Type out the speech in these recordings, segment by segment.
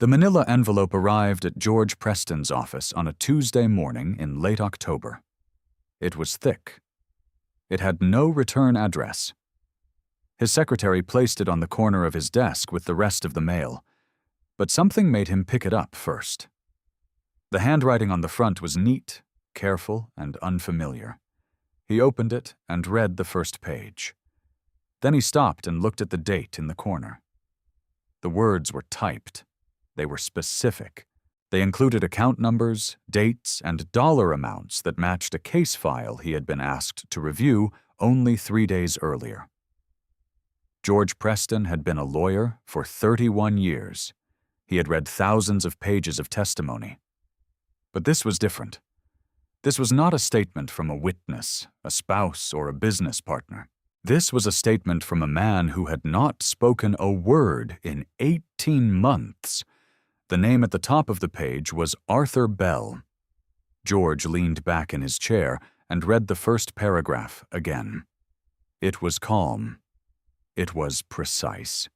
The manila envelope arrived at George Preston's office on a Tuesday morning in late October. It was thick. It had no return address. His secretary placed it on the corner of his desk with the rest of the mail, but something made him pick it up first. The handwriting on the front was neat, careful, and unfamiliar. He opened it and read the first page. Then he stopped and looked at the date in the corner. The words were typed. They were specific. They included account numbers, dates, and dollar amounts that matched a case file he had been asked to review only 3 days earlier. George Preston had been a lawyer for 31 years. He had read thousands of pages of testimony. But this was different. This was not a statement from a witness, a spouse, or a business partner. This was a statement from a man who had not spoken a word in 18 months. The name at the top of the page was Arthur Bell. George leaned back in his chair and read the first paragraph again. It was calm. It was precise.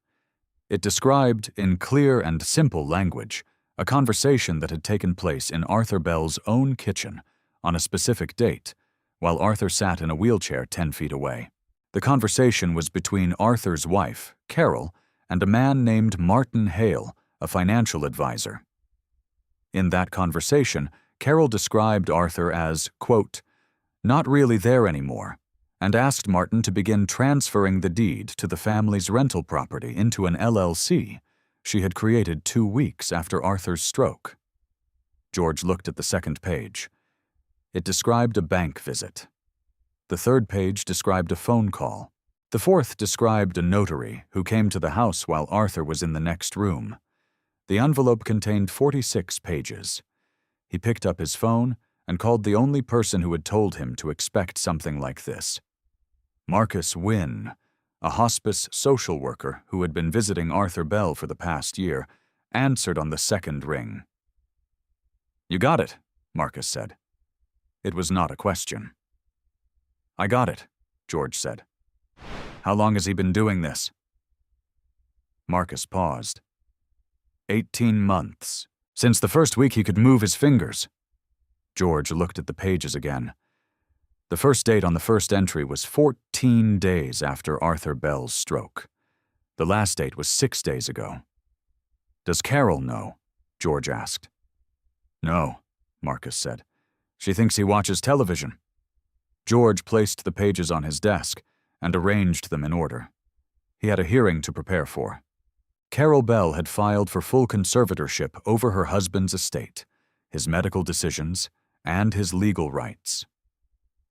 It described, in clear and simple language, a conversation that had taken place in Arthur Bell's own kitchen on a specific date, while Arthur sat in a wheelchair 10 feet away. The conversation was between Arthur's wife, Carol, and a man named Martin Hale, a financial advisor. In that conversation, Carol described Arthur as, quote, not really there anymore, and asked Martin to begin transferring the deed to the family's rental property into an LLC she had created 2 weeks after Arthur's stroke. George looked at the second page. It described a bank visit. The third page described a phone call. The fourth described a notary who came to the house while Arthur was in the next room. The envelope contained 46 pages. He picked up his phone and called the only person who had told him to expect something like this. Marcus Wynn, a hospice social worker who had been visiting Arthur Bell for the past year, answered on the second ring. "You got it," Marcus said. It was not a question. "I got it," George said. "How long has he been doing this?" Marcus paused. 18 months, since the first week he could move his fingers. George looked at the pages again. The first date on the first entry was 14 days after Arthur Bell's stroke. The last date was 6 days ago. "Does Carol know?" George asked. "No," Marcus said. "She thinks he watches television." George placed the pages on his desk and arranged them in order. He had a hearing to prepare for. Carol Bell had filed for full conservatorship over her husband's estate, his medical decisions, and his legal rights.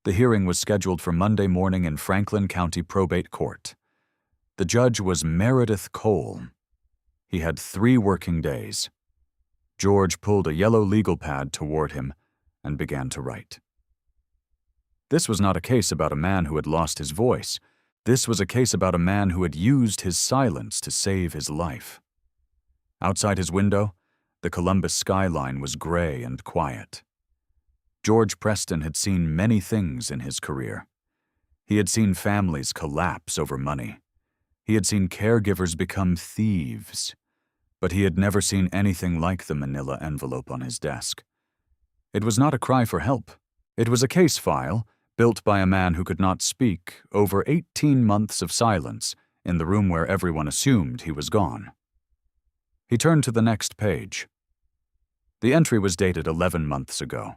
The hearing was scheduled for Monday morning in Franklin County Probate Court. The judge was Meredith Cole. He had 3 working days. George pulled a yellow legal pad toward him and began to write. This was not a case about a man who had lost his voice. This was a case about a man who had used his silence to save his life. Outside his window, the Columbus skyline was gray and quiet. George Preston had seen many things in his career. He had seen families collapse over money. He had seen caregivers become thieves. But he had never seen anything like the manila envelope on his desk. It was not a cry for help. It was a case file built by a man who could not speak over 18 months of silence in the room where everyone assumed he was gone. He turned to the next page. The entry was dated 11 months ago.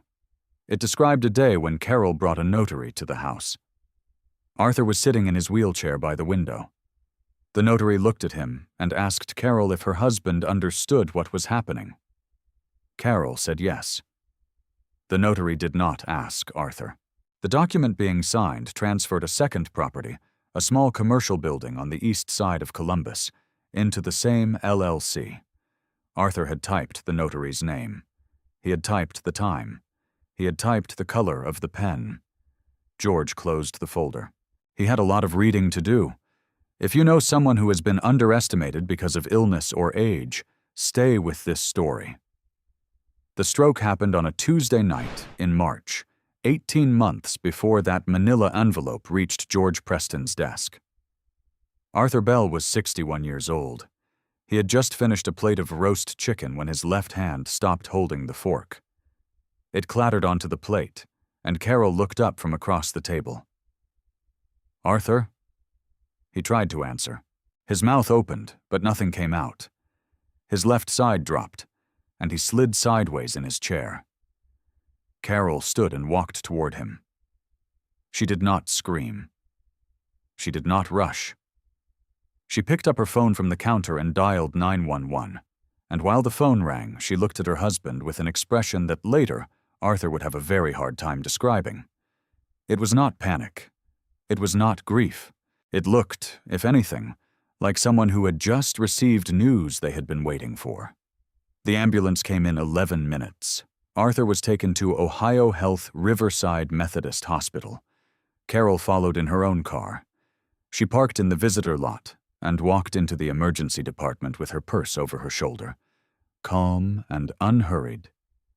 It described a day when Carol brought a notary to the house. Arthur was sitting in his wheelchair by the window. The notary looked at him and asked Carol if her husband understood what was happening. Carol said yes. The notary did not ask Arthur. The document being signed transferred a second property, a small commercial building on the east side of Columbus, into the same LLC. Arthur had typed the notary's name. He had typed the time. He had typed the color of the pen. George closed the folder. He had a lot of reading to do. If you know someone who has been underestimated because of illness or age, stay with this story. The stroke happened on a Tuesday night in March, 18 months before that manila envelope reached George Preston's desk. Arthur Bell was 61 years old. He had just finished a plate of roast chicken when his left hand stopped holding the fork. It clattered onto the plate, and Carol looked up from across the table. "Arthur?" He tried to answer. His mouth opened, but nothing came out. His left side dropped, and he slid sideways in his chair. Carol stood and walked toward him. She did not scream. She did not rush. She picked up her phone from the counter and dialed 911, and while the phone rang, she looked at her husband with an expression that later Arthur would have a very hard time describing. It was not panic. It was not grief. It looked, if anything, like someone who had just received news they had been waiting for. The ambulance came in 11 minutes. Arthur was taken to Ohio Health Riverside Methodist Hospital. Carol followed in her own car. She parked in the visitor lot and walked into the emergency department with her purse over her shoulder, calm and unhurried,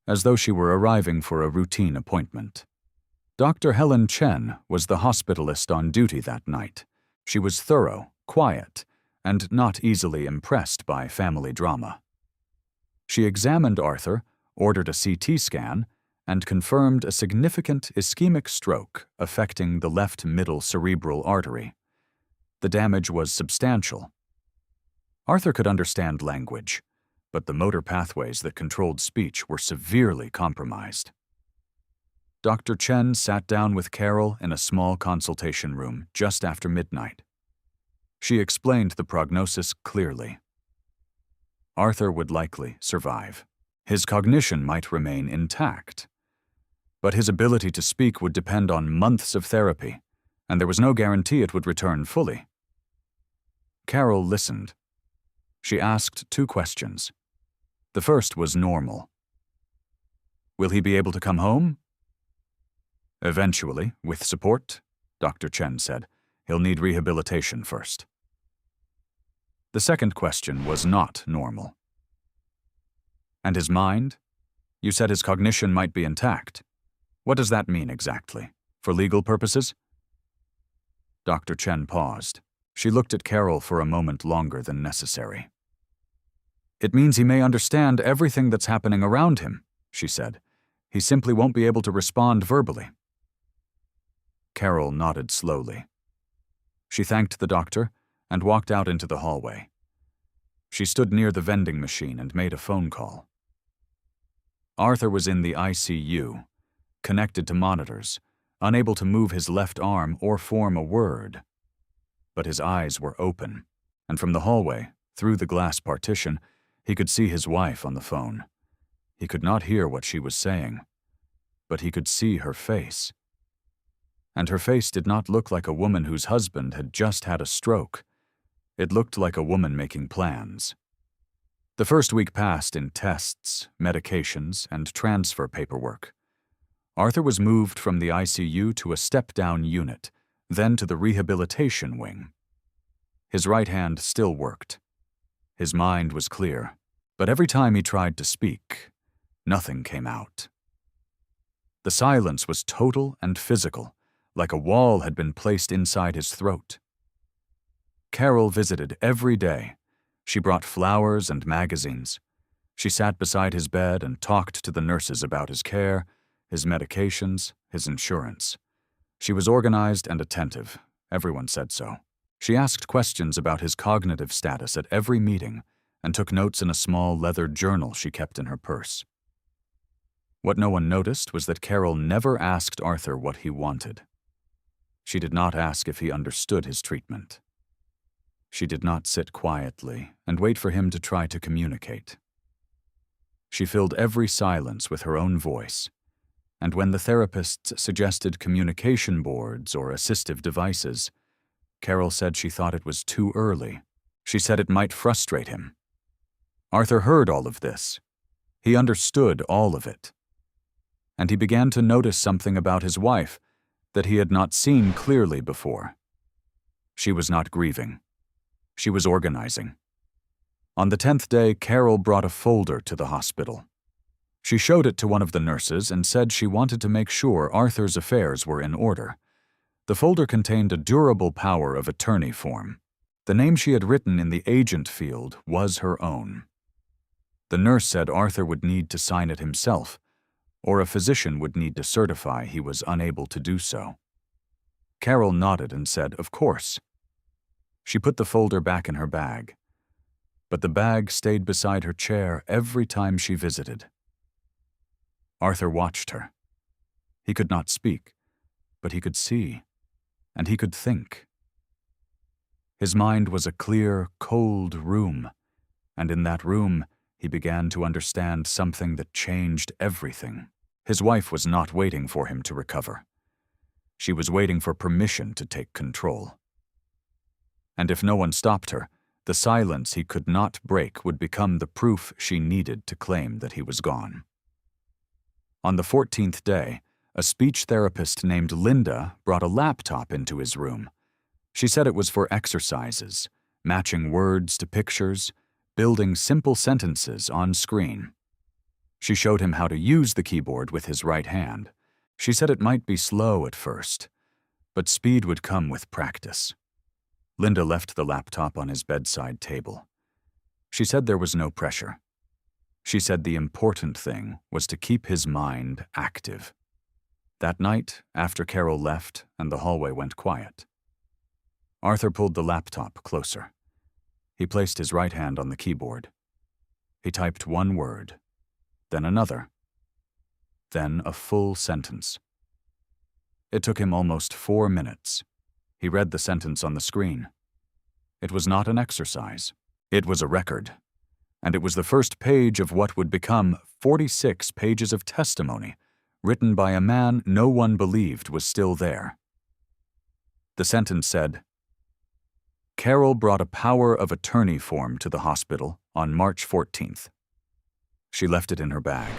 as though she were arriving for a routine appointment. Dr. Helen Chen was the hospitalist on duty that night. She was thorough, quiet, and not easily impressed by family drama. She examined Arthur, ordered a CT scan, and confirmed a significant ischemic stroke affecting the left middle cerebral artery. The damage was substantial. Arthur could understand language, but the motor pathways that controlled speech were severely compromised. Dr. Chen sat down with Carol in a small consultation room just after midnight. She explained the prognosis clearly. Arthur would likely survive. His cognition might remain intact, but his ability to speak would depend on months of therapy, and there was no guarantee it would return fully. Carol listened. She asked 2 questions. The first was normal. "Will he be able to come home?" "Eventually, with support," Dr. Chen said. "He'll need rehabilitation first." The second question was not normal. "And his mind? You said his cognition might be intact. What does that mean exactly? For legal purposes?" Dr. Chen paused. She looked at Carol for a moment longer than necessary. "It means he may understand everything that's happening around him," she said. "He simply won't be able to respond verbally." Carol nodded slowly. She thanked the doctor and walked out into the hallway. She stood near the vending machine and made a phone call. Arthur was in the ICU, connected to monitors, unable to move his left arm or form a word. But his eyes were open, and from the hallway, through the glass partition, he could see his wife on the phone. He could not hear what she was saying, but he could see her face. And her face did not look like a woman whose husband had just had a stroke. It looked like a woman making plans. The first week passed in tests, medications, and transfer paperwork. Arthur was moved from the ICU to a step-down unit, then to the rehabilitation wing. His right hand still worked. His mind was clear, but every time he tried to speak, nothing came out. The silence was total and physical, like a wall had been placed inside his throat. Carol visited every day. She brought flowers and magazines. She sat beside his bed and talked to the nurses about his care, his medications, his insurance. She was organized and attentive. Everyone said so. She asked questions about his cognitive status at every meeting and took notes in a small leather journal she kept in her purse. What no one noticed was that Carol never asked Arthur what he wanted. She did not ask if he understood his treatment. She did not sit quietly and wait for him to try to communicate. She filled every silence with her own voice, and when the therapists suggested communication boards or assistive devices, Carol said she thought it was too early. She said it might frustrate him. Arthur heard all of this. He understood all of it. And he began to notice something about his wife that he had not seen clearly before. She was not grieving. She was organizing. On the 10th day, Carol brought a folder to the hospital. She showed it to one of the nurses and said she wanted to make sure Arthur's affairs were in order. The folder contained a durable power of attorney form. The name she had written in the agent field was her own. The nurse said Arthur would need to sign it himself, or a physician would need to certify he was unable to do so. Carol nodded and said, "Of course." She put the folder back in her bag, but the bag stayed beside her chair every time she visited. Arthur watched her. He could not speak, but he could see, and he could think. His mind was a clear, cold room, and in that room he began to understand something that changed everything. His wife was not waiting for him to recover. She was waiting for permission to take control. And if no one stopped her, the silence he could not break would become the proof she needed to claim that he was gone. On the 14th day, a speech therapist named Linda brought a laptop into his room. She said it was for exercises, matching words to pictures, building simple sentences on screen. She showed him how to use the keyboard with his right hand. She said it might be slow at first, but speed would come with practice. Linda left the laptop on his bedside table. She said there was no pressure. She said the important thing was to keep his mind active. That night, after Carol left and the hallway went quiet, Arthur pulled the laptop closer. He placed his right hand on the keyboard. He typed one word, then another, then a full sentence. It took him almost 4 minutes. He read the sentence on the screen. It was not an exercise. It was a record. And it was the first page of what would become 46 pages of testimony, written by a man no one believed was still there. The sentence said, "Carol brought a power of attorney form to the hospital on March 14th. She left it in her bag."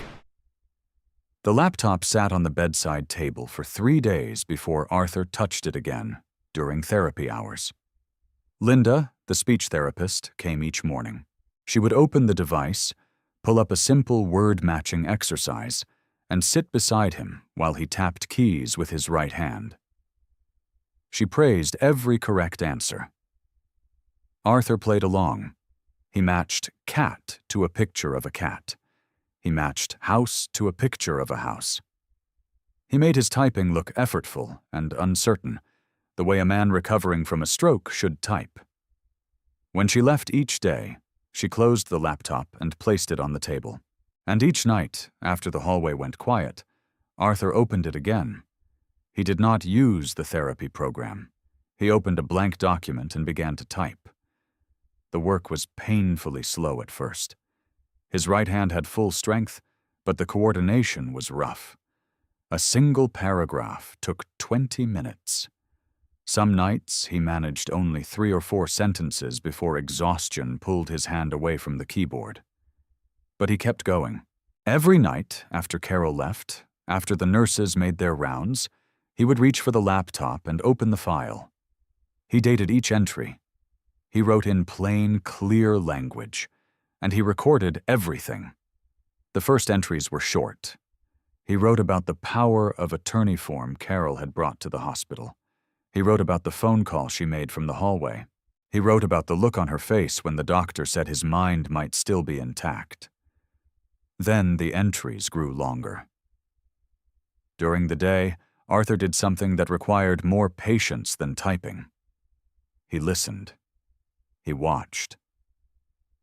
The laptop sat on the bedside table for 3 days before Arthur touched it again during therapy hours. Linda, the speech therapist, came each morning. She would open the device, pull up a simple word-matching exercise, and sit beside him while he tapped keys with his right hand. She praised every correct answer. Arthur played along. He matched cat to a picture of a cat. He matched house to a picture of a house. He made his typing look effortful and uncertain, the way a man recovering from a stroke should type. When she left each day, she closed the laptop and placed it on the table. And each night, after the hallway went quiet, Arthur opened it again. He did not use the therapy program. He opened a blank document and began to type. The work was painfully slow at first. His right hand had full strength, but the coordination was rough. A single paragraph took 20 minutes. Some nights he managed only 3 or 4 sentences before exhaustion pulled his hand away from the keyboard. But he kept going. Every night, after Carol left, after the nurses made their rounds, he would reach for the laptop and open the file. He dated each entry. He wrote in plain, clear language, and he recorded everything. The first entries were short. He wrote about the power of attorney form Carol had brought to the hospital. He wrote about the phone call she made from the hallway. He wrote about the look on her face when the doctor said his mind might still be intact. Then the entries grew longer. During the day, Arthur did something that required more patience than typing. He listened. He watched.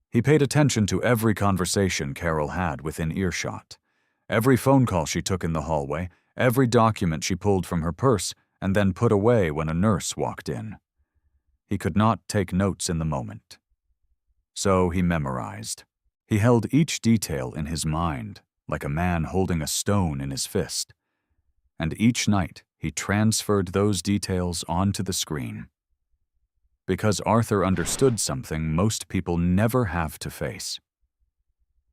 He paid attention to every conversation Carol had within earshot, every phone call she took in the hallway, every document she pulled from her purse and then put away when a nurse walked in. He could not take notes in the moment. So he memorized. He held each detail in his mind, like a man holding a stone in his fist. And each night he transferred those details onto the screen. Because Arthur understood something most people never have to face.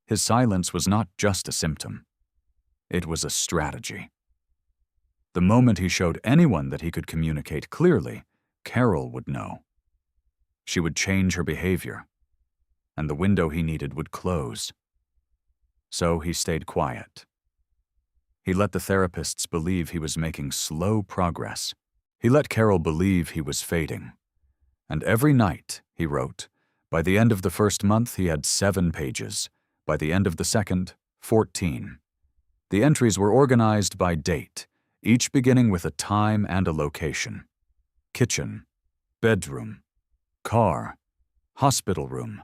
His silence was not just a symptom. It was a strategy. The moment he showed anyone that he could communicate clearly, Carol would know. She would change her behavior, and the window he needed would close. So he stayed quiet. He let the therapists believe he was making slow progress. He let Carol believe he was fading. And every night, he wrote, by the end of the first month he had 7 pages, by the end of the second, 14. The entries were organized by date, each beginning with a time and a location. Kitchen, bedroom, car, hospital room.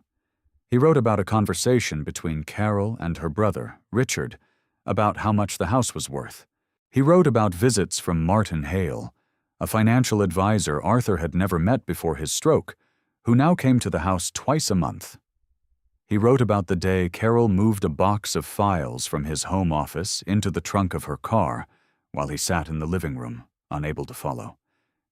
He wrote about a conversation between Carol and her brother, Richard, about how much the house was worth. He wrote about visits from Martin Hale, a financial advisor Arthur had never met before his stroke, who now came to the house twice a month. He wrote about the day Carol moved a box of files from his home office into the trunk of her car while he sat in the living room, unable to follow.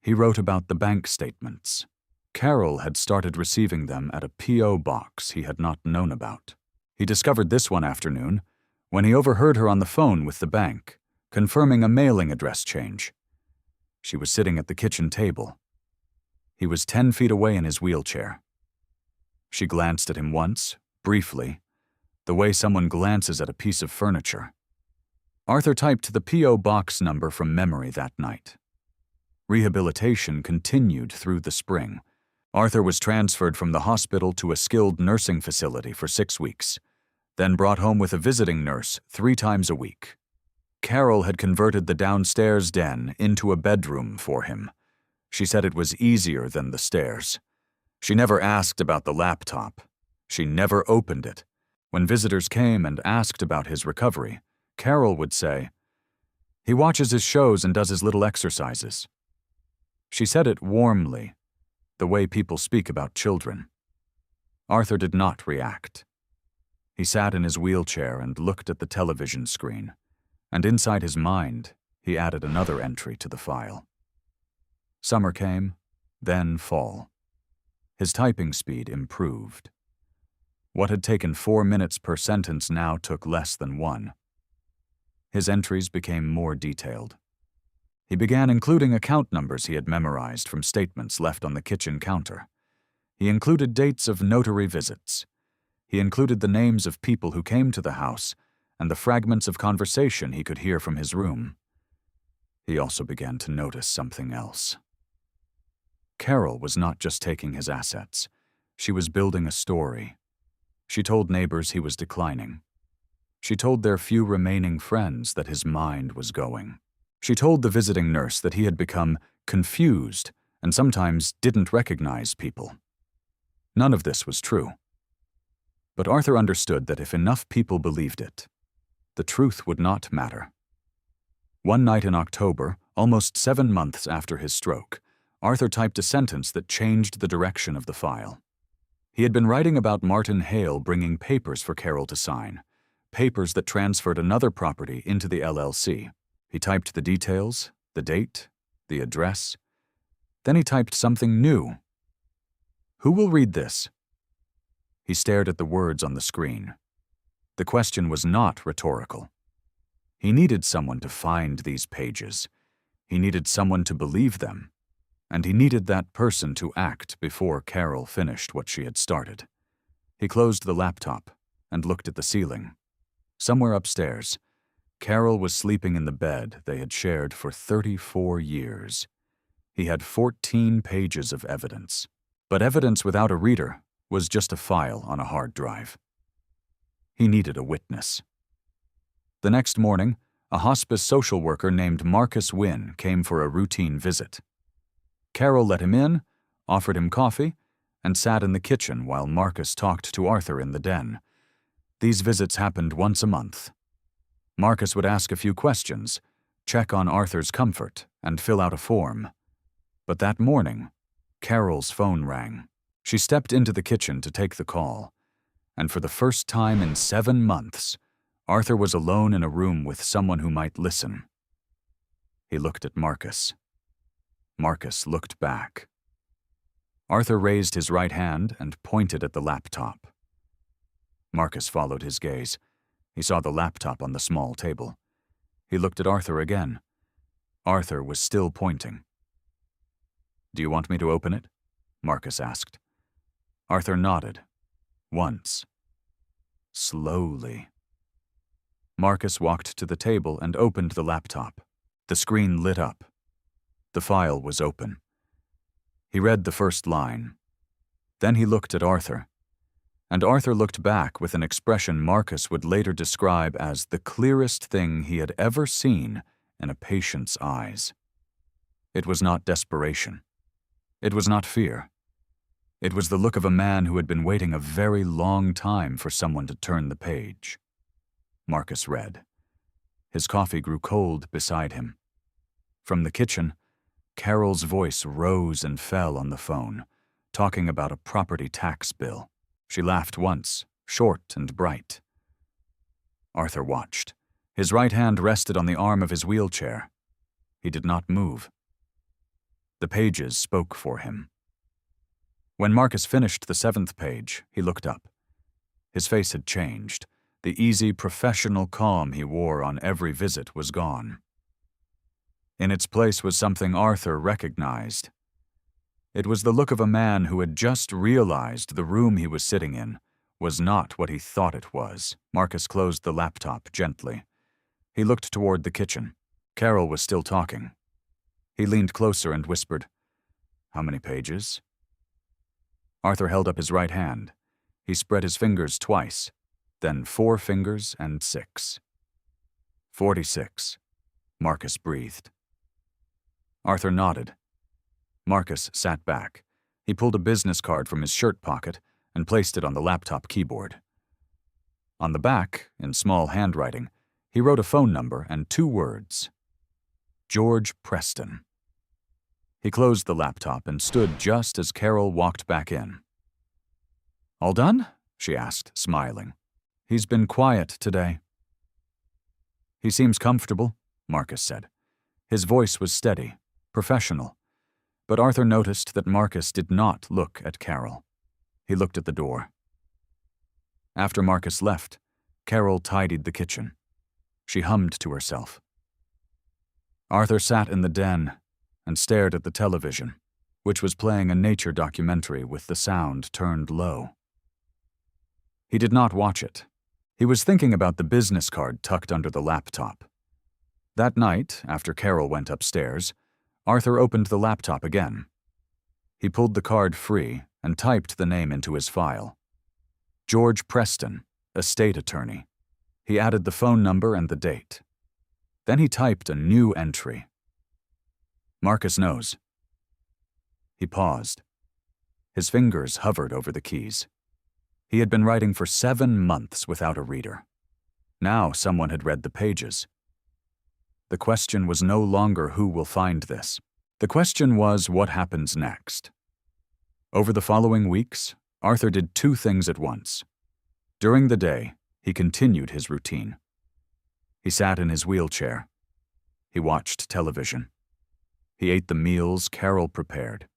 He wrote about the bank statements. Carol had started receiving them at a P.O. box he had not known about. He discovered this one afternoon when he overheard her on the phone with the bank, confirming a mailing address change. She was sitting at the kitchen table. He was 10 feet away in his wheelchair. She glanced at him once, briefly, the way someone glances at a piece of furniture. Arthur typed the P.O. box number from memory that night. Rehabilitation continued through the spring. Arthur was transferred from the hospital to a skilled nursing facility for 6 weeks, then brought home with a visiting nurse 3 times a week. Carol had converted the downstairs den into a bedroom for him. She said it was easier than the stairs. She never asked about the laptop. She never opened it. When visitors came and asked about his recovery, Carol would say, "He watches his shows and does his little exercises." She said it warmly, the way people speak about children. Arthur did not react. He sat in his wheelchair and looked at the television screen, and inside his mind, he added another entry to the file. Summer came, then fall. His typing speed improved. What had taken 4 minutes per sentence now took less than 1. His entries became more detailed. He began including account numbers he had memorized from statements left on the kitchen counter. He included dates of notary visits. He included the names of people who came to the house and the fragments of conversation he could hear from his room. He also began to notice something else. Carol was not just taking his assets. She was building a story. She told neighbors he was declining. She told their few remaining friends that his mind was going. She told the visiting nurse that he had become confused and sometimes didn't recognize people. None of this was true. But Arthur understood that if enough people believed it, the truth would not matter. One night in October, almost 7 months after his stroke, Arthur typed a sentence that changed the direction of the file. He had been writing about Martin Hale bringing papers for Carol to sign, papers that transferred another property into the LLC. He typed the details, the date, the address. Then he typed something new. "Who will read this?" He stared at the words on the screen. The question was not rhetorical. He needed someone to find these pages. He needed someone to believe them. And he needed that person to act before Carol finished what she had started. He closed the laptop and looked at the ceiling. Somewhere upstairs, Carol was sleeping in the bed they had shared for 34 years. He had 14 pages of evidence. But evidence without a reader was just a file on a hard drive. He needed a witness. The next morning, a hospice social worker named Marcus Wynne came for a routine visit. Carol let him in, offered him coffee, and sat in the kitchen while Marcus talked to Arthur in the den. These visits happened once a month. Marcus would ask a few questions, check on Arthur's comfort, and fill out a form. But that morning, Carol's phone rang. She stepped into the kitchen to take the call, and for the first time in 7 months, Arthur was alone in a room with someone who might listen. He looked at Marcus. Marcus looked back. Arthur raised his right hand and pointed at the laptop. Marcus followed his gaze. He saw the laptop on the small table. He looked at Arthur again. Arthur was still pointing. "Do you want me to open it?" Marcus asked. Arthur nodded. Once. Slowly. Marcus walked to the table and opened the laptop. The screen lit up. The file was open. He read the first line. Then he looked at Arthur. And Arthur looked back with an expression Marcus would later describe as the clearest thing he had ever seen in a patient's eyes. It was not desperation. It was not fear. It was the look of a man who had been waiting a very long time for someone to turn the page. Marcus read. His coffee grew cold beside him. From the kitchen, Carol's voice rose and fell on the phone, talking about a property tax bill. She laughed once, short and bright. Arthur watched. His right hand rested on the arm of his wheelchair. He did not move. The pages spoke for him. When Marcus finished the 7th page, he looked up. His face had changed. The easy, professional calm he wore on every visit was gone. In its place was something Arthur recognized. It was the look of a man who had just realized the room he was sitting in was not what he thought it was. Marcus closed the laptop gently. He looked toward the kitchen. Carol was still talking. He leaned closer and whispered, "How many pages?" Arthur held up his right hand. He spread his fingers twice, then 4 fingers and 6. 46, Marcus breathed. Arthur nodded. Marcus sat back. He pulled a business card from his shirt pocket and placed it on the laptop keyboard. On the back, in small handwriting, he wrote a phone number and 2 words. George Preston. He closed the laptop and stood just as Carol walked back in. "All done?" she asked, smiling. "He's been quiet today." "He seems comfortable," Marcus said. His voice was steady, professional. But Arthur noticed that Marcus did not look at Carol. He looked at the door. After Marcus left, Carol tidied the kitchen. She hummed to herself. Arthur sat in the den and stared at the television, which was playing a nature documentary with the sound turned low. He did not watch it. He was thinking about the business card tucked under the laptop. That night, after Carol went upstairs, Arthur opened the laptop again. He pulled the card free and typed the name into his file. George Preston, estate attorney. He added the phone number and the date. Then he typed a new entry. Marcus knows. He paused. His fingers hovered over the keys. He had been writing for 7 months without a reader. Now someone had read the pages. The question was no longer who will find this. The question was what happens next. Over the following weeks, Arthur did 2 things at once. During the day, he continued his routine. He sat in his wheelchair. He watched television. He ate the meals Carol prepared.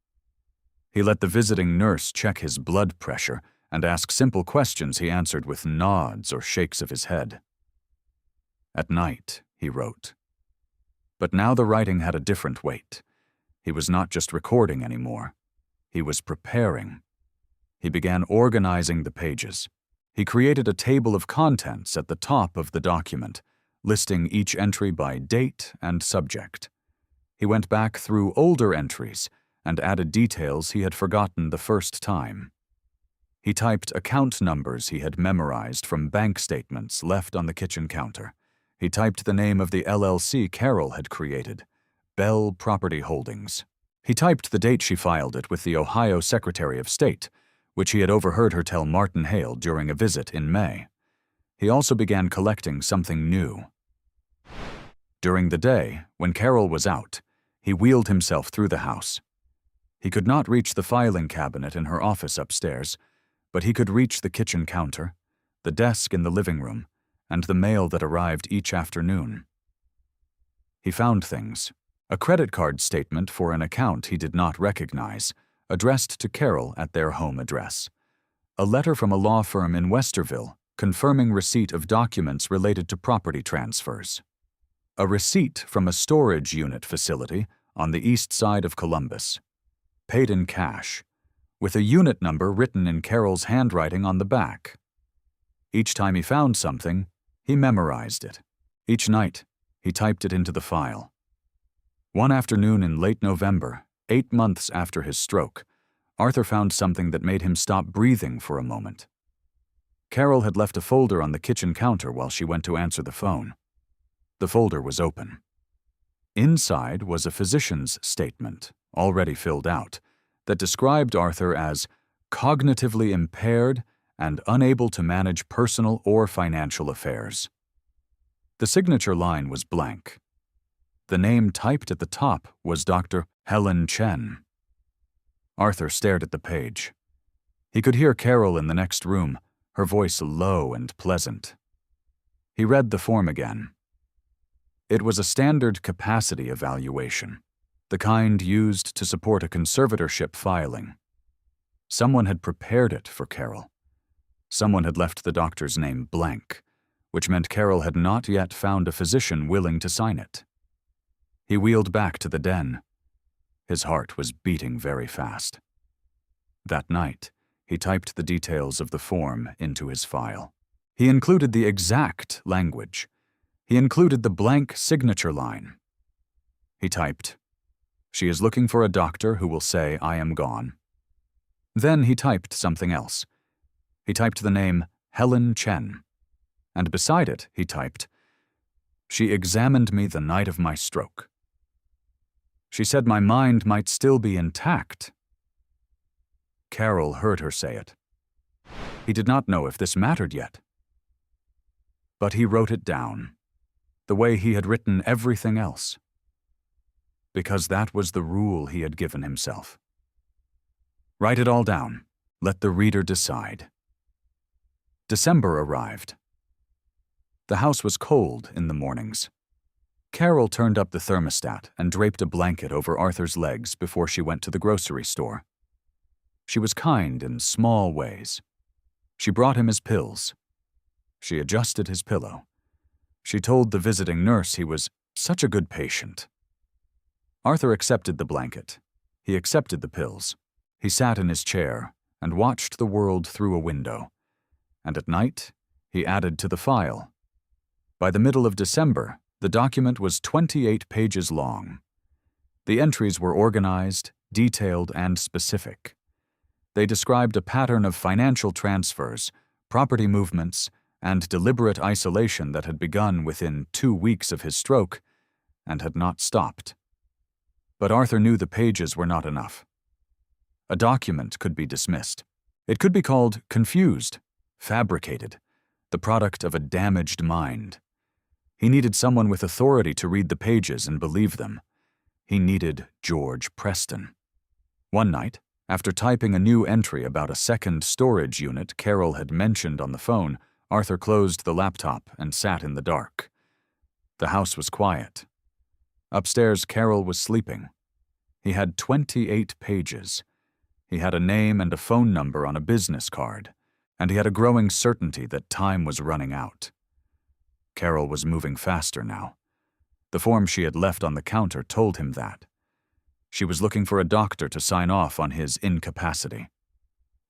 He let the visiting nurse check his blood pressure and ask simple questions he answered with nods or shakes of his head. At night, he wrote. But now the writing had a different weight. He was not just recording anymore. He was preparing. He began organizing the pages. He created a table of contents at the top of the document, listing each entry by date and subject. He went back through older entries and added details he had forgotten the first time. He typed account numbers he had memorized from bank statements left on the kitchen counter. He typed the name of the LLC Carol had created, Bell Property Holdings. He typed the date she filed it with the Ohio Secretary of State, which he had overheard her tell Martin Hale during a visit in May. He also began collecting something new. During the day, when Carol was out, he wheeled himself through the house. He could not reach the filing cabinet in her office upstairs, but he could reach the kitchen counter, the desk in the living room, and the mail that arrived each afternoon. He found things. A credit card statement for an account he did not recognize, addressed to Carol at their home address. A letter from a law firm in Westerville confirming receipt of documents related to property transfers. A receipt from a storage unit facility on the east side of Columbus. Paid in cash, with a unit number written in Carol's handwriting on the back. Each time he found something, he memorized it. Each night, he typed it into the file. One afternoon in late November, 8 months after his stroke, Arthur found something that made him stop breathing for a moment. Carol had left a folder on the kitchen counter while she went to answer the phone. The folder was open. Inside was a physician's statement, already filled out, that described Arthur as cognitively impaired and unable to manage personal or financial affairs. The signature line was blank. The name typed at the top was Dr. Helen Chen. Arthur stared at the page. He could hear Carol in the next room, her voice low and pleasant. He read the form again. It was a standard capacity evaluation, the kind used to support a conservatorship filing. Someone had prepared it for Carol. Someone had left the doctor's name blank, which meant Carol had not yet found a physician willing to sign it. He wheeled back to the den. His heart was beating very fast. That night, he typed the details of the form into his file. He included the exact language. He included the blank signature line. He typed, "She is looking for a doctor who will say I am gone." Then he typed something else. He typed the name Helen Chen. And beside it, he typed, "She examined me the night of my stroke. She said my mind might still be intact." Carol heard her say it. He did not know if this mattered yet. But he wrote it down, the way he had written everything else, because that was the rule he had given himself. Write it all down. Let the reader decide. December arrived. The house was cold in the mornings. Carol turned up the thermostat and draped a blanket over Arthur's legs before she went to the grocery store. She was kind in small ways. She brought him his pills. She adjusted his pillow. She told the visiting nurse he was such a good patient. Arthur accepted the blanket. He accepted the pills. He sat in his chair and watched the world through a window. And at night, he added to the file. By the middle of December, the document was 28 pages long. The entries were organized, detailed, and specific. They described a pattern of financial transfers, property movements, and deliberate isolation that had begun within 2 weeks of his stroke and had not stopped. But Arthur knew the pages were not enough. A document could be dismissed. It could be called confused, fabricated, the product of a damaged mind. He needed someone with authority to read the pages and believe them. He needed George Preston. One night, after typing a new entry about a second storage unit Carol had mentioned on the phone, Arthur closed the laptop and sat in the dark. The house was quiet. Upstairs, Carol was sleeping. He had 28 pages. He had a name and a phone number on a business card, and he had a growing certainty that time was running out. Carol was moving faster now. The form she had left on the counter told him that. She was looking for a doctor to sign off on his incapacity.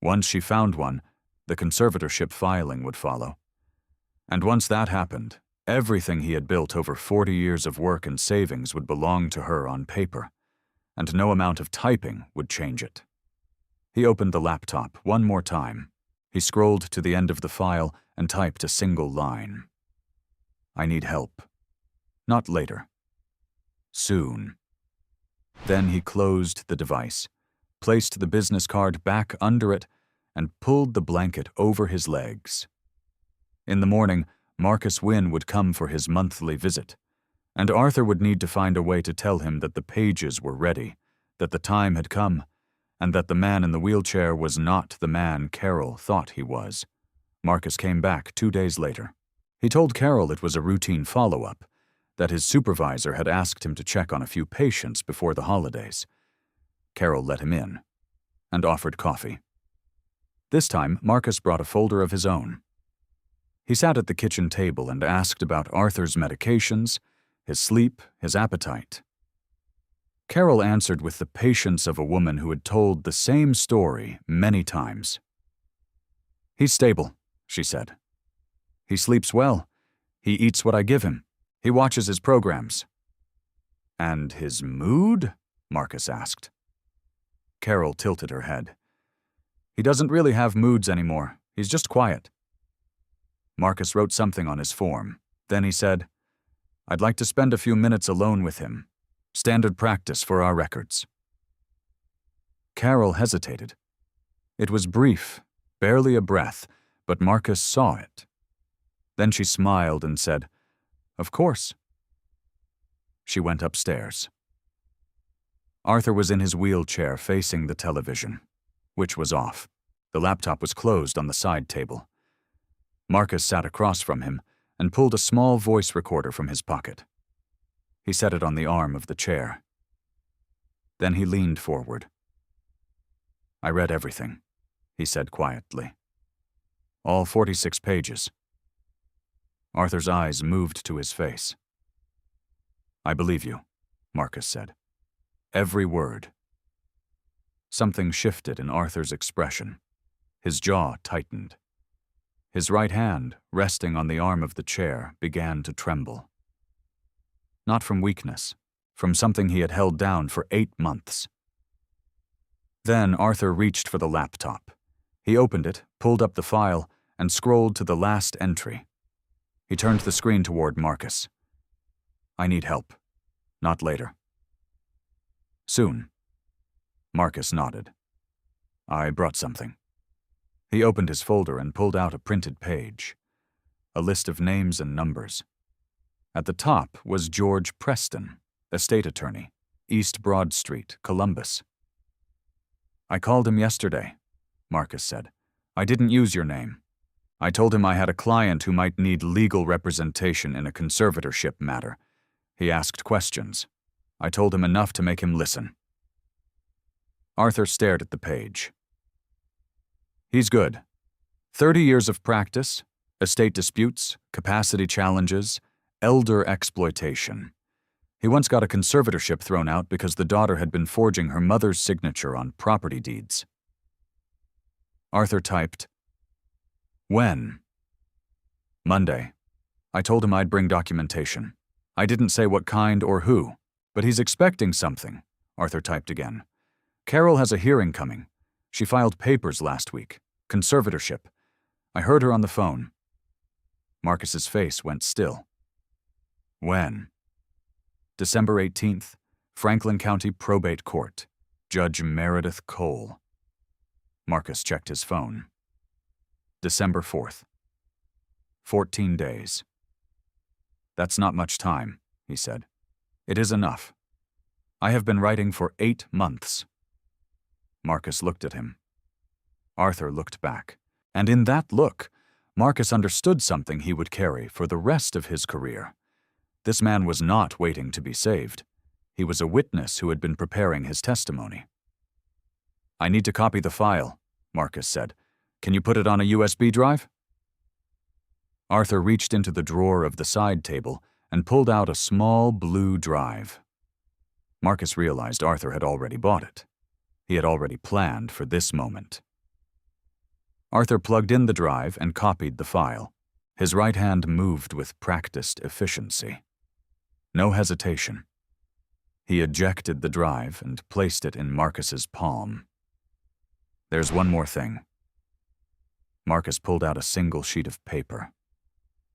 Once she found one, the conservatorship filing would follow. And once that happened, everything he had built over 40 years of work and savings would belong to her on paper, and no amount of typing would change it. He opened the laptop one more time. He scrolled to the end of the file and typed a single line. "I need help. Not later. Soon." Then he closed the device, placed the business card back under it, and pulled the blanket over his legs. In the morning, Marcus Wynne would come for his monthly visit, and Arthur would need to find a way to tell him that the pages were ready, that the time had come, and that the man in the wheelchair was not the man Carol thought he was. Marcus came back 2 days later. He told Carol it was a routine follow-up, that his supervisor had asked him to check on a few patients before the holidays. Carol let him in and offered coffee. This time, Marcus brought a folder of his own. He sat at the kitchen table and asked about Arthur's medications, his sleep, his appetite. Carol answered with the patience of a woman who had told the same story many times. "He's stable," she said. "He sleeps well. He eats what I give him. He watches his programs." "And his mood?" Marcus asked. Carol tilted her head. He doesn't really have moods anymore. He's just quiet. Marcus wrote something on his form. Then he said, I'd like to spend a few minutes alone with him. Standard practice for our records. Carol hesitated. It was brief, barely a breath, but Marcus saw it. Then she smiled and said, Of course. She went upstairs. Arthur was in his wheelchair facing the television, which was off. The laptop was closed on the side table. Marcus sat across from him and pulled a small voice recorder from his pocket. He set it on the arm of the chair. Then he leaned forward. I read everything, he said quietly. All 46 pages. Arthur's eyes moved to his face. I believe you, Marcus said. Every word. Something shifted in Arthur's expression. His jaw tightened. His right hand, resting on the arm of the chair, began to tremble. Not from weakness, from something he had held down for 8 months. Then Arthur reached for the laptop. He opened it, pulled up the file, and scrolled to the last entry. He turned the screen toward Marcus. I need help. Not later. Soon. Marcus nodded. I brought something. He opened his folder and pulled out a printed page. A list of names and numbers. At the top was George Preston, estate attorney, East Broad Street, Columbus. I called him yesterday, Marcus said. I didn't use your name. I told him I had a client who might need legal representation in a conservatorship matter. He asked questions. I told him enough to make him listen. Arthur stared at the page. He's good. 30 years of practice, estate disputes, capacity challenges, elder exploitation. He once got a conservatorship thrown out because the daughter had been forging her mother's signature on property deeds. Arthur typed, When? Monday. I told him I'd bring documentation. I didn't say what kind or who, but he's expecting something, Arthur typed again. Carol has a hearing coming. She filed papers last week. Conservatorship. I heard her on the phone. Marcus's face went still. When? December 18th, Franklin County Probate Court. Judge Meredith Cole. Marcus checked his phone. December 4th. 14 days. That's not much time, he said. It is enough. I have been writing for 8 months. Marcus looked at him. Arthur looked back, and in that look, Marcus understood something he would carry for the rest of his career. This man was not waiting to be saved. He was a witness who had been preparing his testimony. I need to copy the file, Marcus said. Can you put it on a USB drive? Arthur reached into the drawer of the side table and pulled out a small blue drive. Marcus realized Arthur had already bought it. He had already planned for this moment. Arthur plugged in the drive and copied the file. His right hand moved with practiced efficiency. No hesitation. He ejected the drive and placed it in Marcus's palm. There's one more thing. Marcus pulled out a single sheet of paper.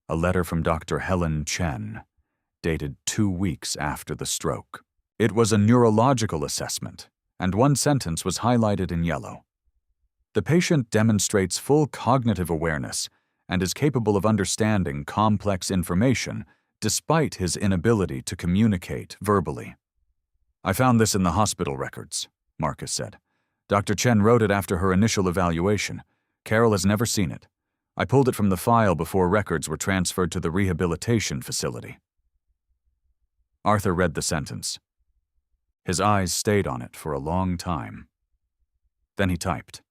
A letter from Dr. Helen Chen, dated 2 weeks after the stroke. It was a neurological assessment, and one sentence was highlighted in yellow. The patient demonstrates full cognitive awareness and is capable of understanding complex information despite his inability to communicate verbally. I found this in the hospital records, Marcus said. Dr. Chen wrote it after her initial evaluation. Carol has never seen it. I pulled it from the file before records were transferred to the rehabilitation facility. Arthur read the sentence. His eyes stayed on it for a long time. Then he typed.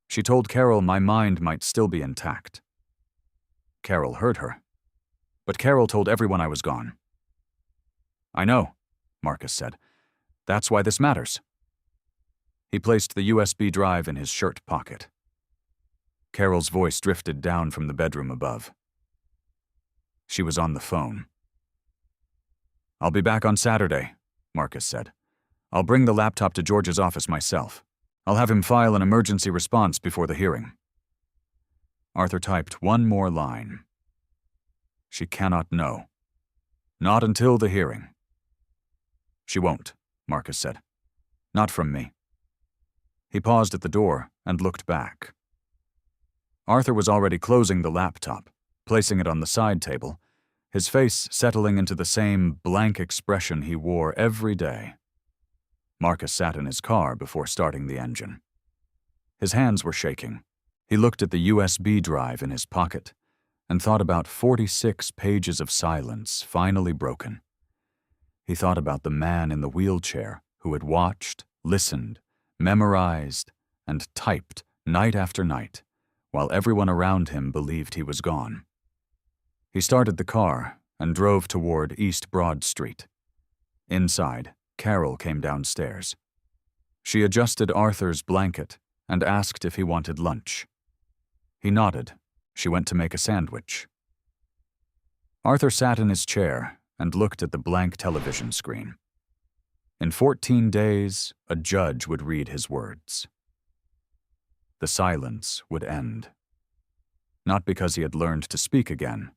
She told Carol my mind might still be intact. Carol heard her. But Carol told everyone I was gone. I know, Marcus said. That's why this matters. He placed the USB drive in his shirt pocket. Carol's voice drifted down from the bedroom above. She was on the phone. I'll be back on Saturday, Marcus said. I'll bring the laptop to George's office myself. I'll have him file an emergency response before the hearing. Arthur typed one more line. She cannot know. Not until the hearing. She won't, Marcus said. Not from me. He paused at the door and looked back. Arthur was already closing the laptop, placing it on the side table, his face settling into the same blank expression he wore every day. Marcus sat in his car before starting the engine. His hands were shaking. He looked at the USB drive in his pocket and thought about 46 pages of silence finally broken. He thought about the man in the wheelchair who had watched, listened, memorized, and typed night after night, while everyone around him believed he was gone. He started the car and drove toward East Broad Street. Inside, Carol came downstairs. She adjusted Arthur's blanket and asked if he wanted lunch. He nodded. She went to make a sandwich. Arthur sat in his chair and looked at the blank television screen. In 14 days, a judge would read his words. The silence would end. Not because he had learned to speak again,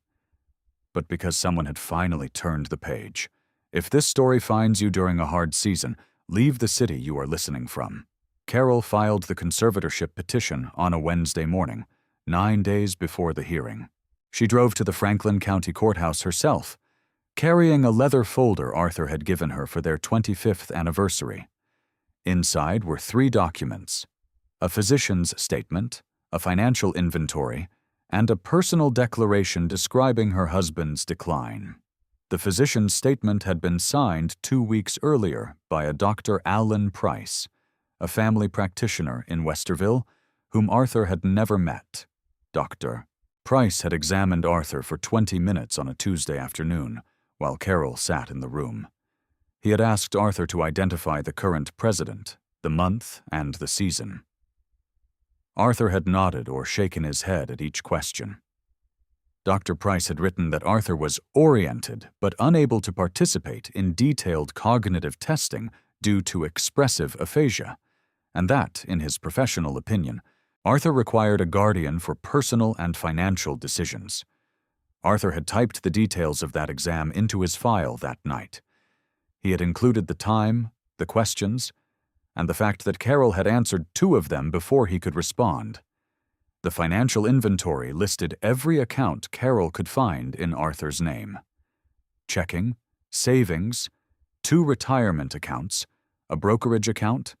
but because someone had finally turned the page. If this story finds you during a hard season, leave the city you are listening from. Carol filed the conservatorship petition on a Wednesday morning, 9 days before the hearing. She drove to the Franklin County Courthouse herself, carrying a leather folder Arthur had given her for their 25th anniversary. Inside were 3 documents: a physician's statement, a financial inventory, and a personal declaration describing her husband's decline. The physician's statement had been signed 2 weeks earlier by a Dr. Alan Price, a family practitioner in Westerville, whom Arthur had never met. Dr. Price had examined Arthur for 20 minutes on a Tuesday afternoon, while Carol sat in the room. He had asked Arthur to identify the current president, the month, and the season. Arthur had nodded or shaken his head at each question. Dr. Price had written that Arthur was oriented but unable to participate in detailed cognitive testing due to expressive aphasia, and that, in his professional opinion, Arthur required a guardian for personal and financial decisions. Arthur had typed the details of that exam into his file that night. He had included the time, the questions, and the fact that Carol had answered 2 of them before he could respond. The financial inventory listed every account Carol could find in Arthur's name: checking, savings, 2 retirement accounts, a brokerage account,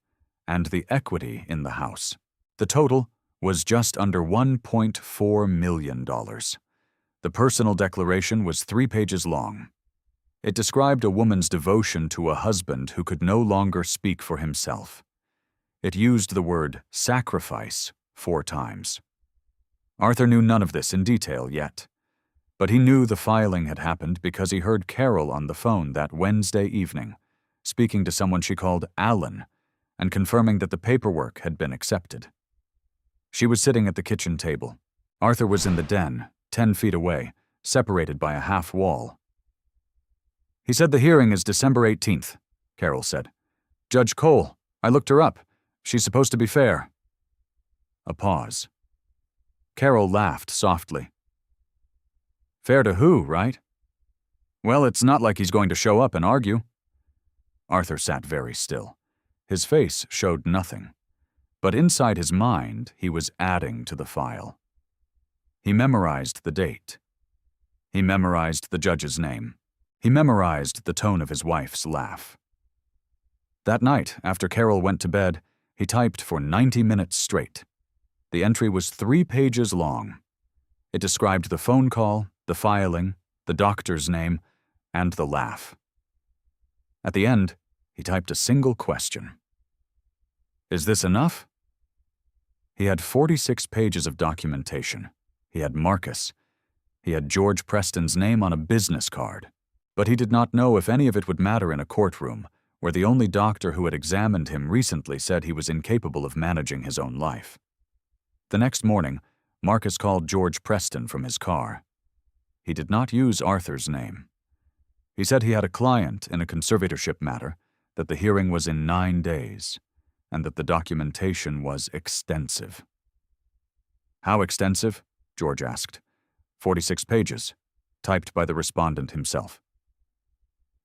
and the equity in the house. The total was just under $1.4 million. The personal declaration was 3 pages long. It described a woman's devotion to a husband who could no longer speak for himself. It used the word sacrifice 4 times. Arthur knew none of this in detail yet, but he knew the filing had happened because he heard Carol on the phone that Wednesday evening, speaking to someone she called Alan, and confirming that the paperwork had been accepted. She was sitting at the kitchen table. Arthur was in the den, 10 feet away, separated by a half wall. "He said the hearing is December 18th, Carol said. "Judge Cole, I looked her up. She's supposed to be fair." A pause. Carol laughed softly. "Fair to who, right?" "Well, it's not like he's going to show up and argue." Arthur sat very still. His face showed nothing, but inside his mind he was adding to the file. He memorized the date. He memorized the judge's name. He memorized the tone of his wife's laugh. That night, after Carol went to bed, he typed for 90 minutes straight. The entry was 3 pages long. It described the phone call, the filing, the doctor's name, and the laugh. At the end, he typed a single question. "Is this enough?" He had 46 pages of documentation. He had Marcus. He had George Preston's name on a business card. But he did not know if any of it would matter in a courtroom, where the only doctor who had examined him recently said he was incapable of managing his own life. The next morning, Marcus called George Preston from his car. He did not use Arthur's name. He said he had a client in a conservatorship matter that the hearing was in 9 days, and that the documentation was extensive. "How extensive?" George asked. 46 pages, typed by the respondent himself.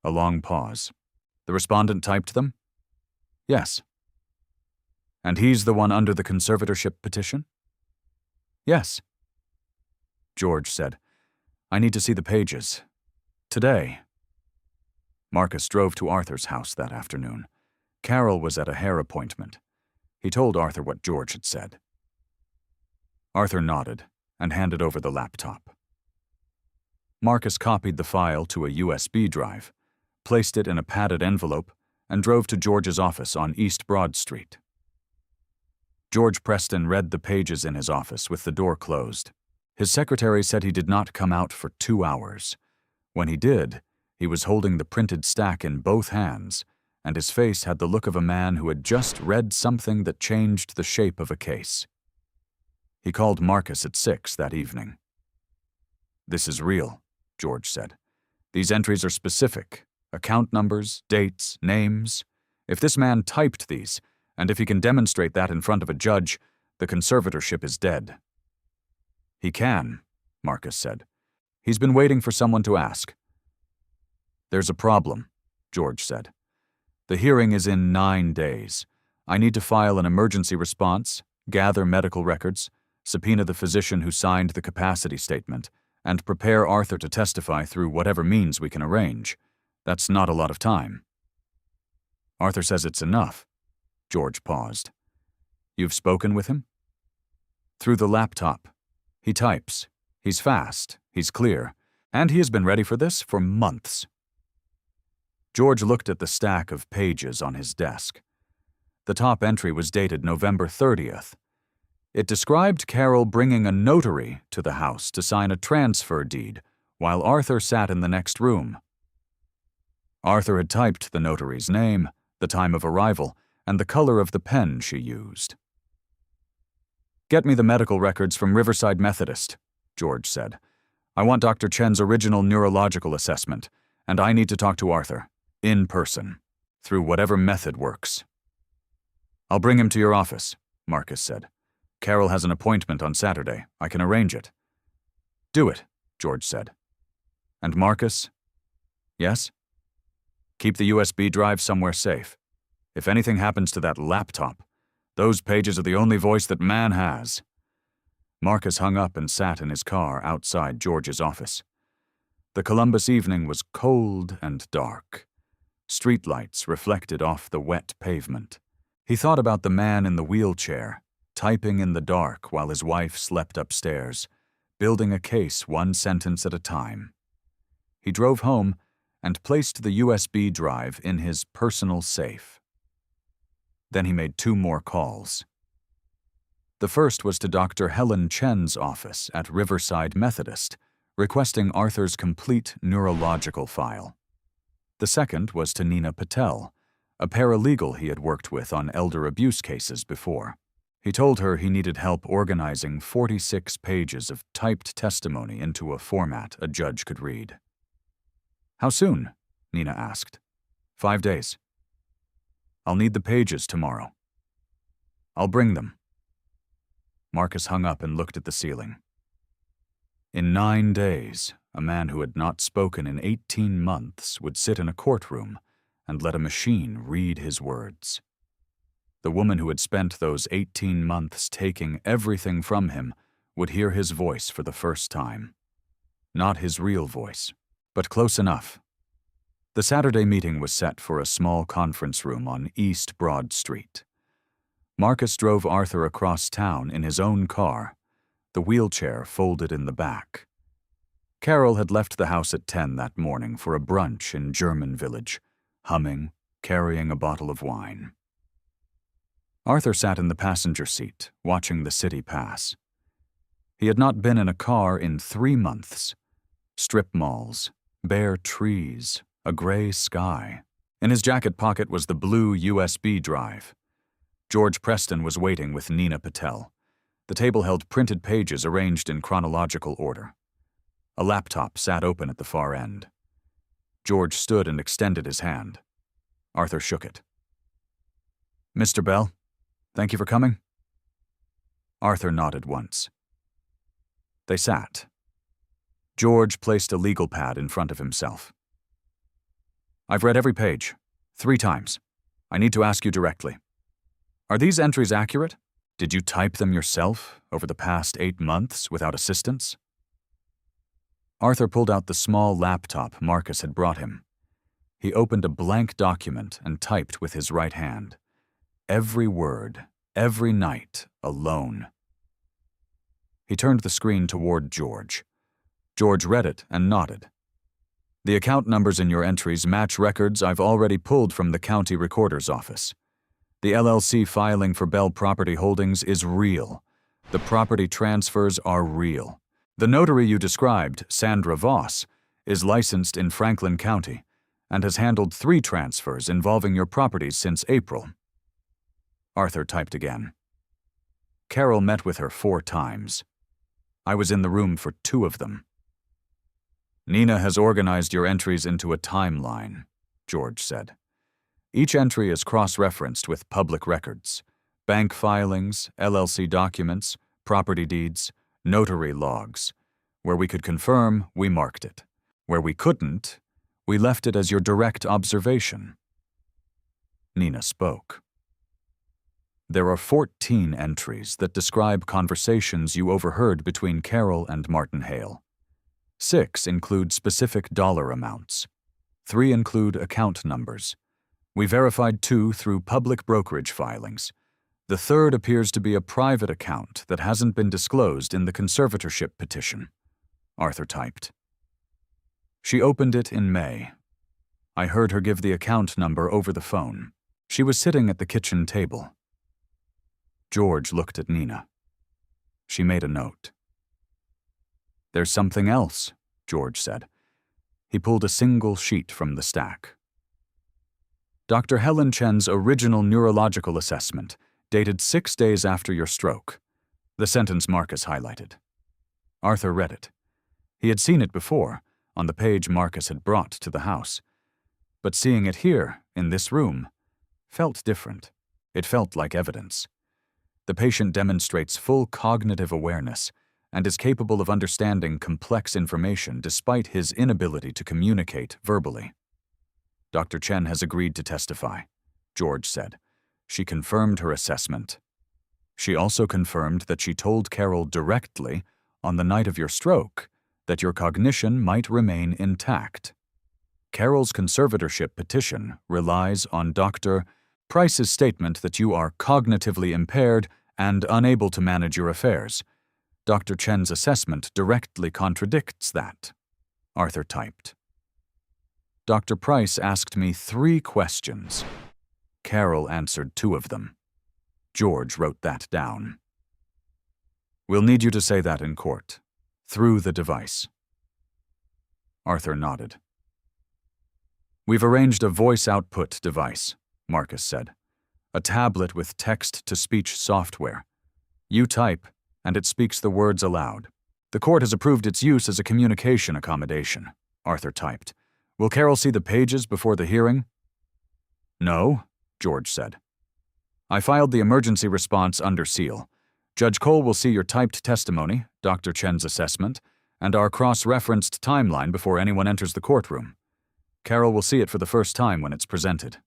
A long pause. "The respondent typed them?" "Yes." "And he's the one under the conservatorship petition?" "Yes." George said, "I need to see the pages. Today." Marcus drove to Arthur's house that afternoon. Carol was at a hair appointment. He told Arthur what George had said. Arthur nodded and handed over the laptop. Marcus copied the file to a USB drive, placed it in a padded envelope, and drove to George's office on East Broad Street. George Preston read the pages in his office with the door closed. His secretary said he did not come out for 2 hours. When he did, he was holding the printed stack in both hands, and his face had the look of a man who had just read something that changed the shape of a case. He called Marcus at 6 that evening. "This is real," George said. "These entries are specific. Account numbers, dates, names. If this man typed these, and if he can demonstrate that in front of a judge, the conservatorship is dead." "He can," Marcus said. "He's been waiting for someone to ask." "There's a problem," George said. "The hearing is in 9 days. I need to file an emergency response, gather medical records, subpoena the physician who signed the capacity statement, and prepare Arthur to testify through whatever means we can arrange. That's not a lot of time." "Arthur says it's enough." George paused. "You've spoken with him?" "Through the laptop. He types. He's fast. He's clear. And he has been ready for this for months." George looked at the stack of pages on his desk. The top entry was dated November 30th. It described Carol bringing a notary to the house to sign a transfer deed while Arthur sat in the next room. Arthur had typed the notary's name, the time of arrival, and the color of the pen she used. "Get me the medical records from Riverside Methodist," George said. "I want Dr. Chen's original neurological assessment, and I need to talk to Arthur, in person, through whatever method works." "I'll bring him to your office," Marcus said. "Carol has an appointment on Saturday. I can arrange it." "Do it," George said. "And Marcus?" "Yes?" "Keep the USB drive somewhere safe. If anything happens to that laptop, those pages are the only voice that man has." Marcus hung up and sat in his car outside George's office. The Columbus evening was cold and dark. Streetlights reflected off the wet pavement. He thought about the man in the wheelchair, typing in the dark while his wife slept upstairs, building a case one sentence at a time. He drove home and placed the USB drive in his personal safe. Then he made 2 more calls. The first was to Dr. Helen Chen's office at Riverside Methodist, requesting Arthur's complete neurological file. The second was to Nina Patel, a paralegal he had worked with on elder abuse cases before. He told her he needed help organizing 46 pages of typed testimony into a format a judge could read. "How soon?" Nina asked. 5 days. "I'll need the pages tomorrow." "I'll bring them." Marcus hung up and looked at the ceiling. In 9 days, a man who had not spoken in 18 months would sit in a courtroom and let a machine read his words. The woman who had spent those 18 months taking everything from him would hear his voice for the first time. Not his real voice, but close enough. The Saturday meeting was set for a small conference room on East Broad Street. Marcus drove Arthur across town in his own car, the wheelchair folded in the back. Carol had left the house at 10 that morning for a brunch in German Village, humming, carrying a bottle of wine. Arthur sat in the passenger seat, watching the city pass. He had not been in a car in 3 months. Strip malls, bare trees, a gray sky. In his jacket pocket was the blue USB drive. George Preston was waiting with Nina Patel. The table held printed pages arranged in chronological order. A laptop sat open at the far end. George stood and extended his hand. Arthur shook it. Mr. Bell, thank you for coming. Arthur nodded once. They sat. George placed a legal pad in front of himself. I've read every page, 3 times. I need to ask you directly. Are these entries accurate? Did you type them yourself over the past 8 months without assistance? Arthur pulled out the small laptop Marcus had brought him. He opened a blank document and typed with his right hand. Every word, every night, alone. He turned the screen toward George. George read it and nodded. The account numbers in your entries match records I've already pulled from the county recorder's office. The LLC filing for Bell Property Holdings is real. The property transfers are real. The notary you described, Sandra Voss, is licensed in Franklin County and has handled 3 transfers involving your properties since April. Arthur typed again. Carol met with her 4 times. I was in the room for 2 of them. Nina has organized your entries into a timeline, George said. Each entry is cross-referenced with public records, bank filings, LLC documents, property deeds, notary logs. Where we could confirm, we marked it. Where we couldn't, we left it as your direct observation. Nina spoke. There are 14 entries that describe conversations you overheard between Carol and Martin Hale. 6 include specific dollar amounts. 3 include account numbers. We verified 2 through public brokerage filings. The 3rd appears to be a private account that hasn't been disclosed in the conservatorship petition, Arthur typed. She opened it in May. I heard her give the account number over the phone. She was sitting at the kitchen table. George looked at Nina. She made a note. There's something else, George said. He pulled a single sheet from the stack. Dr. Helen Chen's original neurological assessment, dated 6 days after your stroke. The sentence Marcus highlighted. Arthur read it. He had seen it before, on the page Marcus had brought to the house. But seeing it here, in this room, felt different. It felt like evidence. The patient demonstrates full cognitive awareness and is capable of understanding complex information despite his inability to communicate verbally. Dr. Chen has agreed to testify, George said. She confirmed her assessment. She also confirmed that she told Carol directly, on the night of your stroke, that your cognition might remain intact. Carol's conservatorship petition relies on Dr. Price's statement that you are cognitively impaired and unable to manage your affairs. Dr. Chen's assessment directly contradicts that, Arthur typed. Dr. Price asked me 3 questions. Carol answered 2 of them. George wrote that down. We'll need you to say that in court, through the device. Arthur nodded. We've arranged a voice output device, Marcus said. A tablet with text-to-speech software. You type, and it speaks the words aloud. The court has approved its use as a communication accommodation, Arthur typed. Will Carol see the pages before the hearing? No, George said. I filed the emergency response under seal. Judge Cole will see your typed testimony, Dr. Chen's assessment, and our cross-referenced timeline before anyone enters the courtroom. Carol will see it for the first time when it's presented.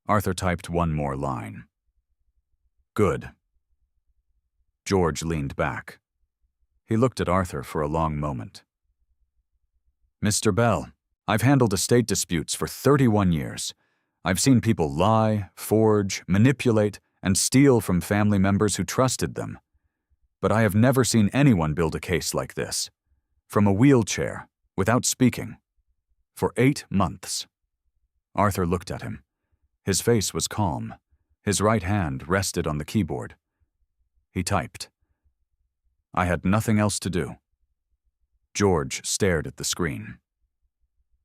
Arthur typed 1 more line. Good. George leaned back. He looked at Arthur for a long moment. Mr. Bell, I've handled estate disputes for 31 years. I've seen people lie, forge, manipulate, and steal from family members who trusted them. But I have never seen anyone build a case like this. From a wheelchair, without speaking. For 8 months. Arthur looked at him. His face was calm. His right hand rested on the keyboard. He typed. I had nothing else to do. George stared at the screen.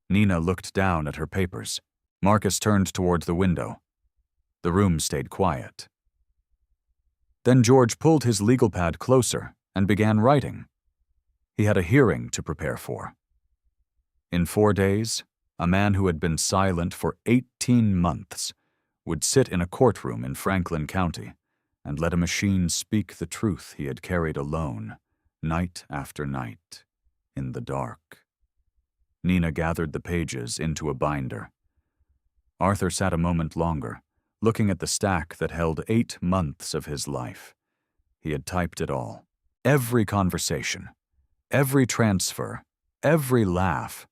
Nina looked down at her papers. Marcus turned toward the window. The room stayed quiet. Then George pulled his legal pad closer and began writing. He had a hearing to prepare for. In 4 days, A man who had been silent for 18 months would sit in a courtroom in Franklin County and let a machine speak the truth he had carried alone, night after night, in the dark. Nina gathered the pages into a binder. Arthur sat a moment longer, looking at the stack that held 8 months of his life. He had typed it all. Every conversation, every transfer, every laugh.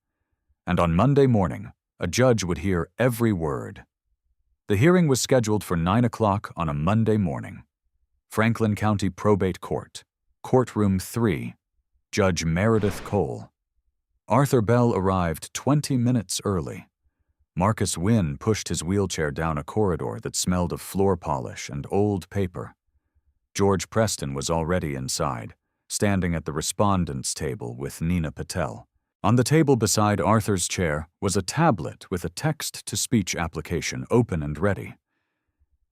And on Monday morning, a judge would hear every word. The hearing was scheduled for 9 o'clock on a Monday morning. Franklin County Probate Court, Courtroom 3, Judge Meredith Cole. Arthur Bell arrived 20 minutes early. Marcus Wynne pushed his wheelchair down a corridor that smelled of floor polish and old paper. George Preston was already inside, standing at the respondents' table with Nina Patel. On the table beside Arthur's chair was a tablet with a text-to-speech application open and ready.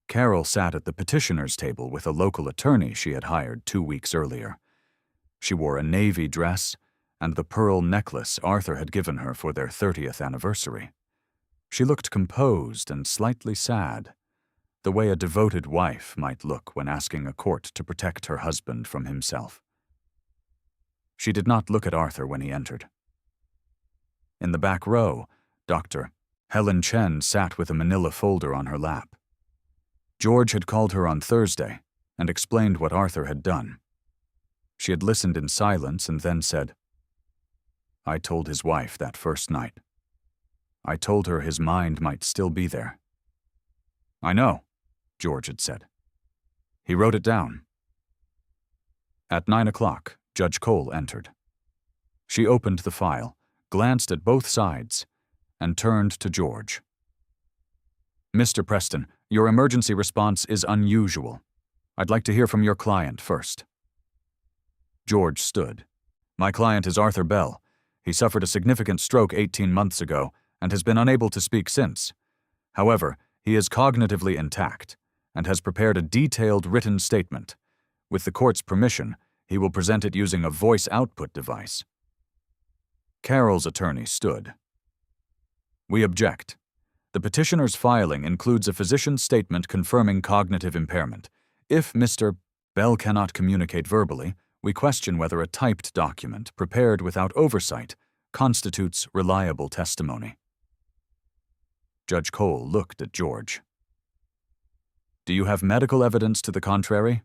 Carol sat at the petitioner's table with a local attorney she had hired 2 weeks earlier. She wore a navy dress and the pearl necklace Arthur had given her for their 30th anniversary. She looked composed and slightly sad, the way a devoted wife might look when asking a court to protect her husband from himself. She did not look at Arthur when he entered. In the back row, Dr. Helen Chen sat with a manila folder on her lap. George had called her on Thursday and explained what Arthur had done. She had listened in silence and then said, "I told his wife that first night. I told her his mind might still be there." "I know," George had said. "He wrote it down." At 9 o'clock, Judge Cole entered. She opened the file, glanced at both sides, and turned to George. "Mr. Preston, your emergency response is unusual. I'd like to hear from your client first." George stood. "My client is Arthur Bell. He suffered a significant stroke 18 months ago and has been unable to speak since. However, he is cognitively intact and has prepared a detailed written statement. With the court's permission, he will present it using a voice output device." Carol's attorney stood. "We object. The petitioner's filing includes a physician's statement confirming cognitive impairment. If Mr. Bell cannot communicate verbally, we question whether a typed document, prepared without oversight, constitutes reliable testimony." Judge Cole looked at George. "Do you have medical evidence to the contrary?"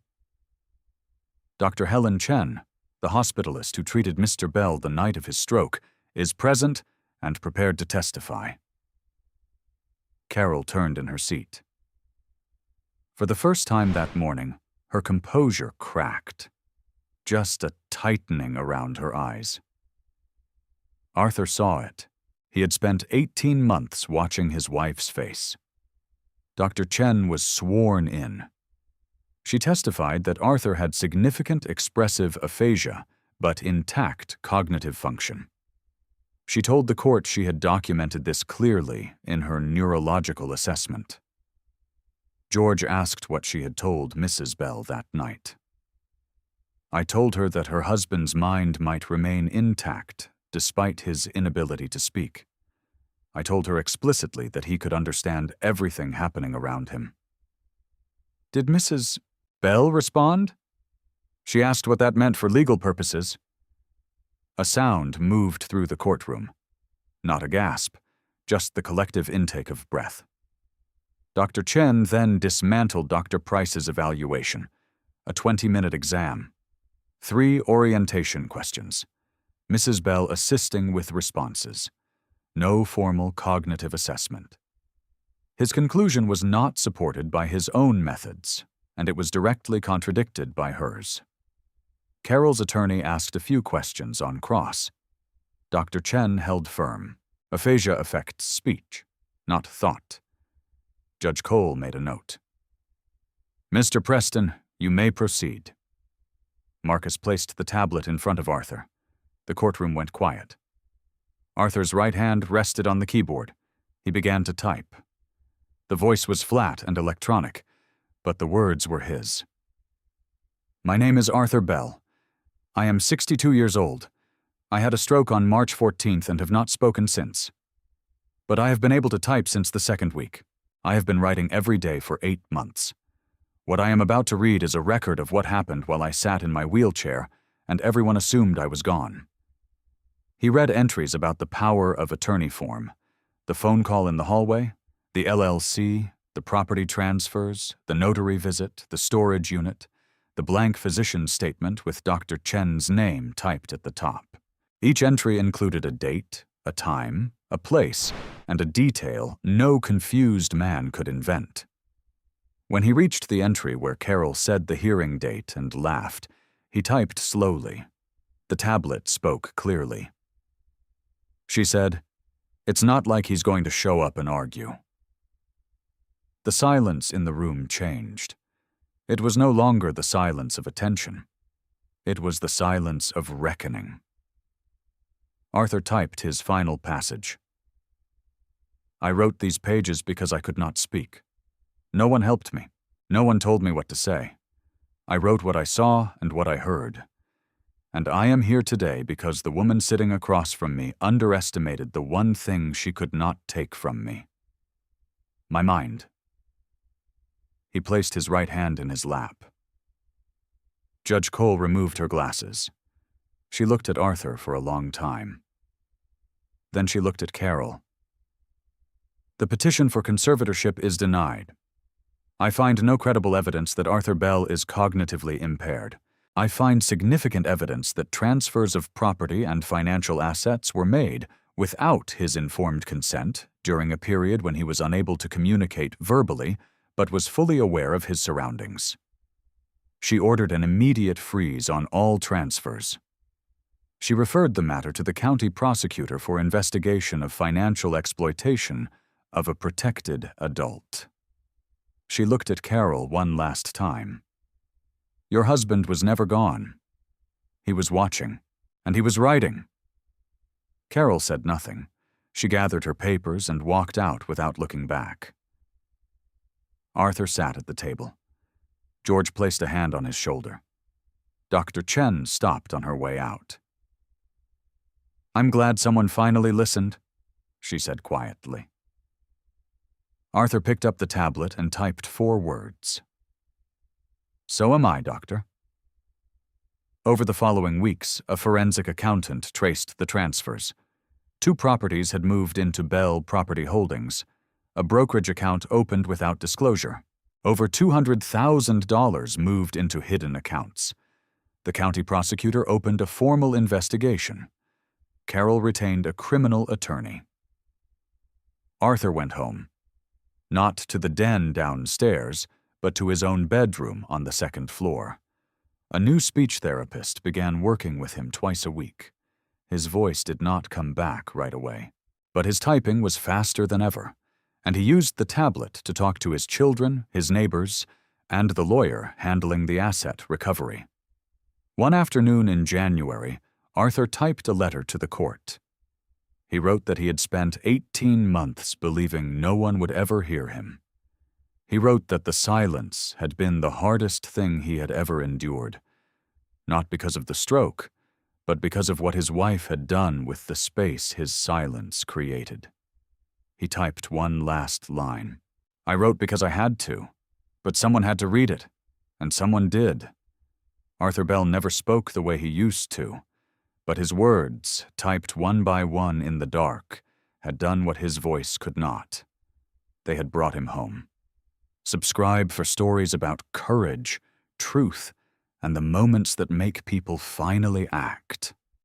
"Dr. Helen Chen, the hospitalist who treated Mr. Bell the night of his stroke, is present and prepared to testify." Carol turned in her seat. For the first time that morning, her composure cracked, just a tightening around her eyes. Arthur saw it. He had spent 18 months watching his wife's face. Dr. Chen was sworn in. She testified that Arthur had significant expressive aphasia, but intact cognitive function. She told the court she had documented this clearly in her neurological assessment. George asked what she had told Mrs. Bell that night. "I told her that her husband's mind might remain intact despite his inability to speak. I told her explicitly that he could understand everything happening around him." "Did Mrs. Bell respond?" She asked what that meant for legal purposes. A sound moved through the courtroom. Not a gasp, just the collective intake of breath. Dr. Chen then dismantled Dr. Price's evaluation, a 20-minute exam, 3 orientation questions, Mrs. Bell assisting with responses, no formal cognitive assessment. His conclusion was not supported by his own methods, and it was directly contradicted by hers. Carol's attorney asked a few questions on cross. Dr. Chen held firm. Aphasia affects speech, not thought. Judge Cole made a note. "Mr. Preston, you may proceed." Marcus placed the tablet in front of Arthur. The courtroom went quiet. Arthur's right hand rested on the keyboard. He began to type. The voice was flat and electronic, but the words were his. "My name is Arthur Bell. I am 62 years old. I had a stroke on March 14th and have not spoken since. But I have been able to type since the second week. I have been writing every day for 8 months. What I am about to read is a record of what happened while I sat in my wheelchair and everyone assumed I was gone. He read entries about the power of attorney form, the phone call in the hallway, the LLC, the property transfers, the notary visit, the storage unit, the blank physician's statement with Dr. Chen's name typed at the top. Each entry included a date, a time, a place, and a detail no confused man could invent. When he reached the entry where Carol said the hearing date and laughed, he typed slowly. The tablet spoke clearly. She said, "It's not like he's going to show up and argue." The silence in the room changed. It was no longer the silence of attention. It was the silence of reckoning. Arthur typed his final passage. "I wrote these pages because I could not speak. No one helped me. No one told me what to say. I wrote what I saw and what I heard. And I am here today because the woman sitting across from me underestimated the one thing she could not take from me. My mind." He placed his right hand in his lap. Judge Cole removed her glasses. She looked at Arthur for a long time. Then she looked at Carol. "The petition for conservatorship is denied. I find no credible evidence that Arthur Bell is cognitively impaired. I find significant evidence that transfers of property and financial assets were made without his informed consent during a period when he was unable to communicate verbally but was fully aware of his surroundings." She ordered an immediate freeze on all transfers. She referred the matter to the county prosecutor for investigation of financial exploitation of a protected adult. She looked at Carol one last time. "Your husband was never gone. He was watching, and he was writing." Carol said nothing. She gathered her papers and walked out without looking back. Arthur sat at the table. George placed a hand on his shoulder. Dr. Chen stopped on her way out. "I'm glad someone finally listened," she said quietly. Arthur picked up the tablet and typed 4 words. "So am I, Doctor." Over the following weeks, a forensic accountant traced the transfers. 2 properties had moved into Bell Property Holdings. A brokerage account opened without disclosure. Over $200,000 moved into hidden accounts. The county prosecutor opened a formal investigation. Carol retained a criminal attorney. Arthur went home. Not to the den downstairs, but to his own bedroom on the 2nd floor. A new speech therapist began working with him twice a week. His voice did not come back right away, but his typing was faster than ever, and he used the tablet to talk to his children, his neighbors, and the lawyer handling the asset recovery. One afternoon in January, Arthur typed a letter to the court. He wrote that he had spent 18 months believing no one would ever hear him. He wrote that the silence had been the hardest thing he had ever endured, not because of the stroke, but because of what his wife had done with the space his silence created. He typed one last line. "I wrote because I had to, but someone had to read it, and someone did." Arthur Bell never spoke the way he used to, but his words, typed one by one in the dark, had done what his voice could not. They had brought him home. Subscribe for stories about courage, truth, and the moments that make people finally act.